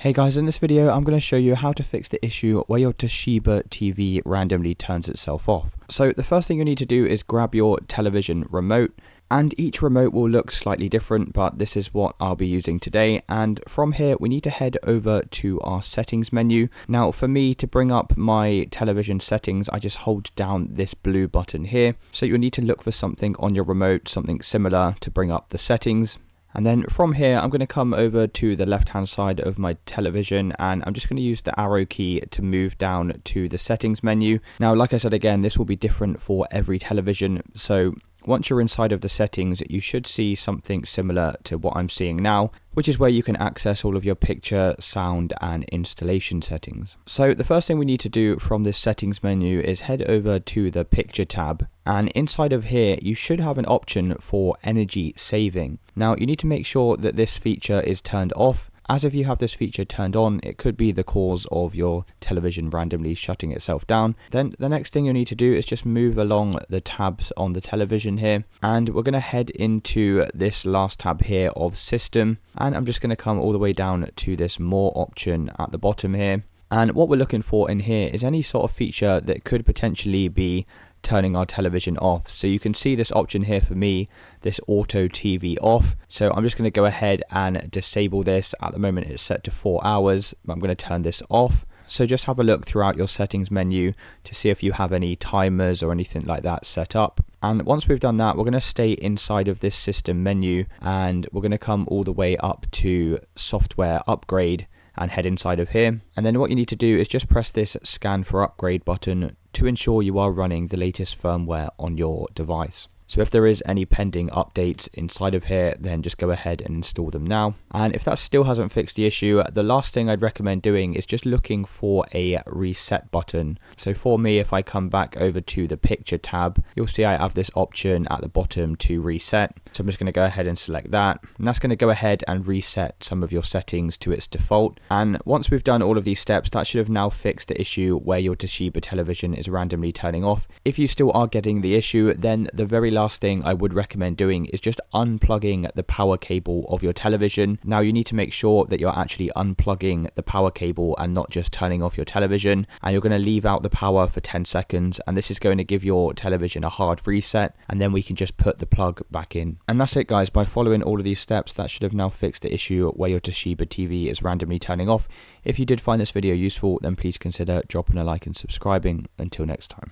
Hey guys, in this video I'm going to show you how to fix the issue where your Toshiba TV randomly turns itself off. So the first thing you need to do is grab your television remote, and each remote will look slightly different, but this is what I'll be using today. And from here we need to head over to our settings menu. Now for me to bring up my television settings, I just hold down this blue button here. So you'll need to look for something on your remote, something similar to bring up the settings. And then from here, I'm going to come over to the left-hand side of my television, and I'm just going to use the arrow key to move down to the settings menu. Now, like I said again, this will be different for every television. So once you're inside of the settings, you should see something similar to what I'm seeing now, which is where you can access all of your picture, sound, and installation settings. So the first thing we need to do from this settings menu is head over to the picture tab, and inside of here you should have an option for energy saving. Now you need to make sure that this feature is turned off, as if you have this feature turned on, it could be the cause of your television randomly shutting itself down. Then the next thing you need to do is just move along the tabs on the television here, and we're going to head into this last tab here of system, and I'm just going to come all the way down to this more option at the bottom here. And what we're looking for in here is any sort of feature that could potentially be turning our television off. So you can see this option here for me, this auto TV off. So I'm just going to go ahead and disable this. At the moment it's set to 4 hours. I'm going to turn this off. So just have a look throughout your settings menu to see if you have any timers or anything like that set up. And once we've done that, we're going to stay inside of this system menu, and we're going to come all the way up to software upgrade and head inside of here. And then what you need to do is just press this scan for upgrade button to ensure you are running the latest firmware on your device. So if there is any pending updates inside of here, then just go ahead and install them now. And if that still hasn't fixed the issue, the last thing I'd recommend doing is just looking for a reset button. So for me, if I come back over to the picture tab, you'll see I have this option at the bottom to reset. So I'm just going to go ahead and select that. And that's going to go ahead and reset some of your settings to its default. And once we've done all of these steps, that should have now fixed the issue where your Toshiba television is randomly turning off. If you still are getting the issue, then the very last thing I would recommend doing is just unplugging the power cable of your television. Now you need to make sure that you're actually unplugging the power cable and not just turning off your television, and you're going to leave out the power for 10 seconds, and this is going to give your television a hard reset, and then we can just put the plug back in. And that's it guys. By following all of these steps, that should have now fixed the issue where your Toshiba TV is randomly turning off. If you did find this video useful, then please consider dropping a like and subscribing. Until next time.